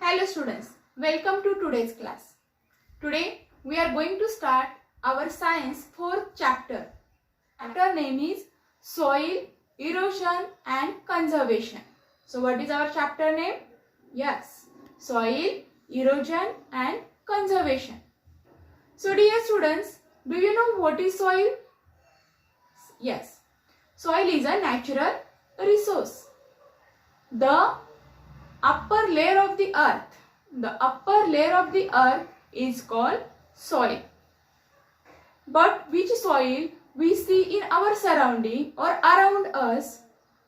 Hello students, welcome to today's class. Today we are going to start our science 4th chapter. Chapter name is Soil, Erosion and Conservation. So what is our chapter name? Yes, Soil, Erosion and Conservation. So dear students, do you know what is soil? Yes, soil is a natural resource. The upper layer of the earth is called soil. But which soil we see in our surrounding or around us,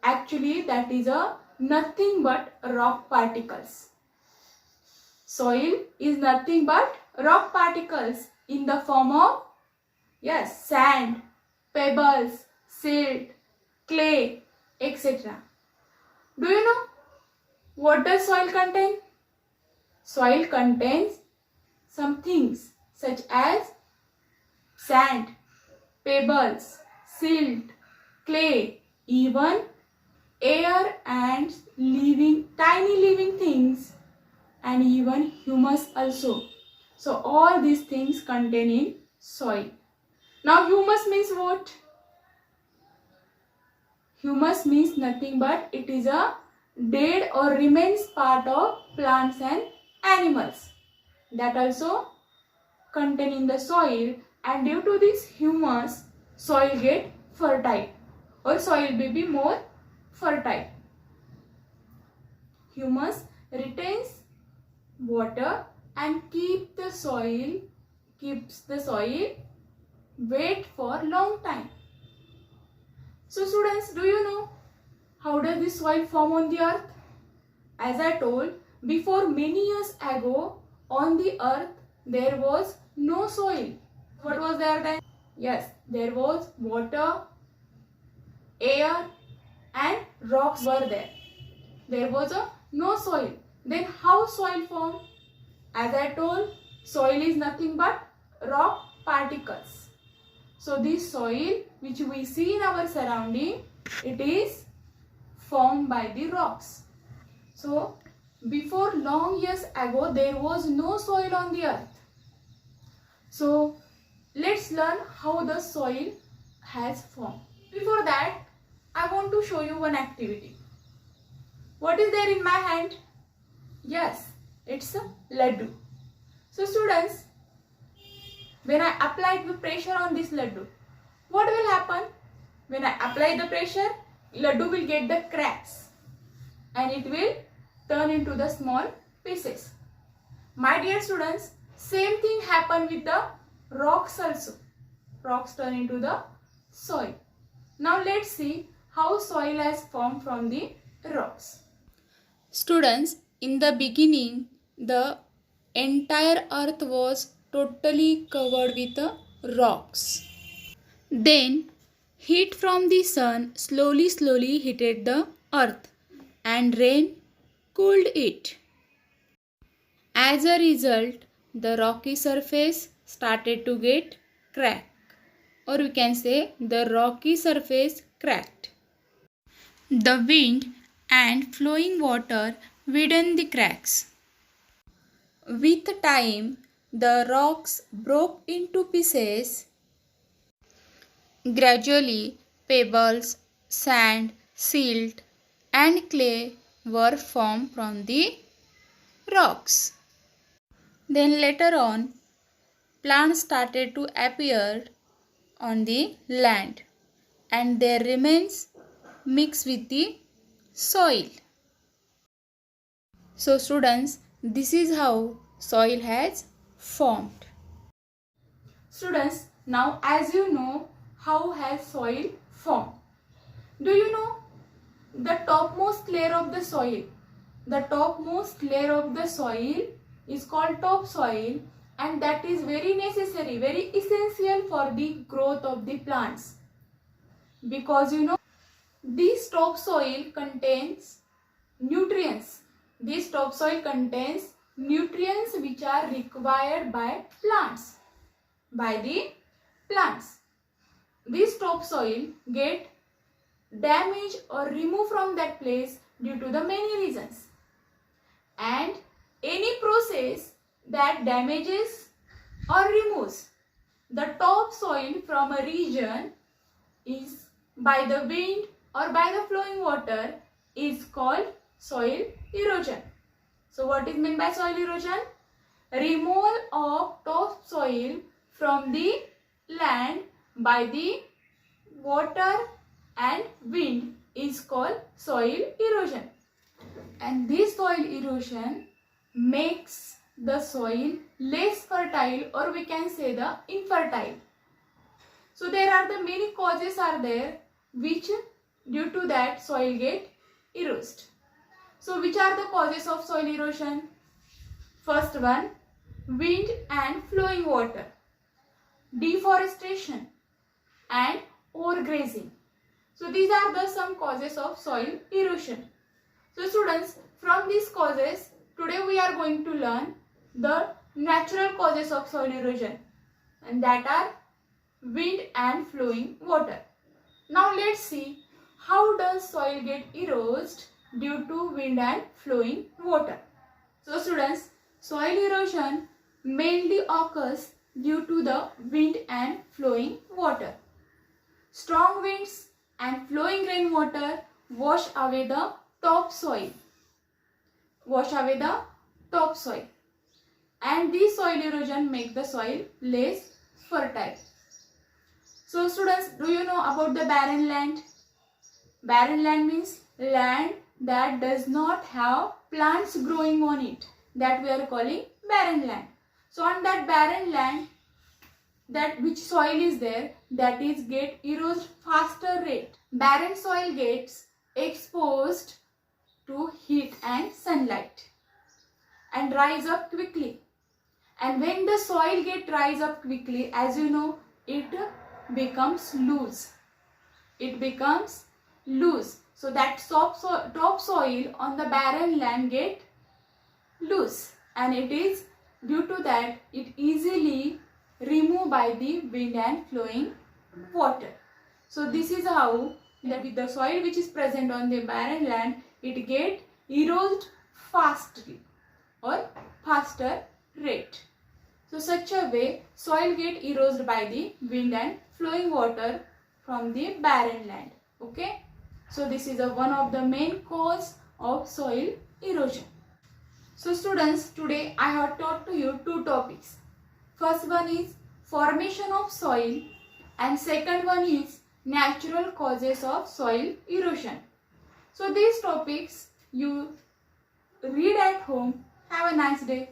actually that is nothing but rock particles. Soil is nothing but rock particles in the form of sand, pebbles, silt, clay, etc. Do you know what does soil contain? Soil contains some things such as sand, pebbles, silt, clay, even air and tiny living things, and even humus also. So all these things contain in soil. Now humus means what? Humus means nothing but it is a dead or remains part of plants and animals that also contain in the soil, and due to this humus soil get fertile or soil will be more fertile. Humus retains water and keeps the soil wet for long time. So students, do you know how does this soil form on the earth? As I told, before many years ago on the earth there was no soil. What was there then? Yes, there was water, air and rocks were there. There was no soil. Then how soil formed? As I told, soil is nothing but rock particles. So this soil which we see in our surrounding, it is formed by the rocks. So before long years ago there was no soil on the earth. So let's learn how the soil has formed. Before that, I want to show you one activity. What is there in my hand? Yes, it's a laddu. So students, when I apply the pressure on this laddu, what will happen? When I apply the pressure, laddu will get the cracks and it will turn into the small pieces. My dear students, same thing happen with the rocks also. Rocks turn into the soil. Now let's see how soil has formed from the rocks. Students, in the beginning, the entire earth was totally covered with rocks. Then heat from the sun slowly heated the earth and rain cooled it. As a result, the rocky surface started to get cracked, or we can say the rocky surface cracked. The wind and flowing water widened the cracks. With time, the rocks broke into pieces. Gradually, pebbles, sand, silt, and clay were formed from the rocks. Then later on, plants started to appear on the land and their remains mixed with the soil. So students, this is how soil has formed. Students, now as you know how has soil formed. Do you know the topmost layer of the soil? The topmost layer of the soil is called topsoil, and that is very necessary, very essential for the growth of the plants. Because you know, this topsoil contains nutrients. This topsoil contains nutrients which are required by the plants. This topsoil get damaged or removed from that place due to the many reasons. And any process that damages or removes the topsoil from a region is by the wind or by the flowing water is called soil erosion. So what is meant by soil erosion? Removal of topsoil from the land by the water and wind is called soil erosion. And this soil erosion makes the soil less fertile, or we can say the infertile. So there are the many causes are there which due to that soil get eroded. So which are the causes of soil erosion? First one, wind and flowing water, deforestation and overgrazing. So these are the some causes of soil erosion. So students, from these causes, today we are going to learn the natural causes of soil erosion, and that are wind and flowing water. Now let's see how does soil get eroded due to wind and flowing water. So students, soil erosion mainly occurs due to the wind and flowing water. Strong winds and flowing rainwater wash away the topsoil. And this soil erosion make the soil less fertile. So students, do you know about the barren land? Barren land means land that does not have plants growing on it, that we are calling barren land. So on that barren land, that which soil is there, that is get eroded faster rate. Barren soil gets exposed to heat and sunlight and rise up quickly. And when the soil get rise up quickly, as you know, it becomes loose. So that topsoil on the barren land get loose, and it is due to that it easily removed by the wind and flowing water. So this is how that with the soil which is present on the barren land, it get eroded fastly or faster rate. So such a way soil get eroded by the wind and flowing water from the barren land. Okay. So this is one of the main cause of soil erosion. So students, today I have taught to you two topics. First one is formation of soil and second one is natural causes of soil erosion. So these topics you read at home. Have a nice day.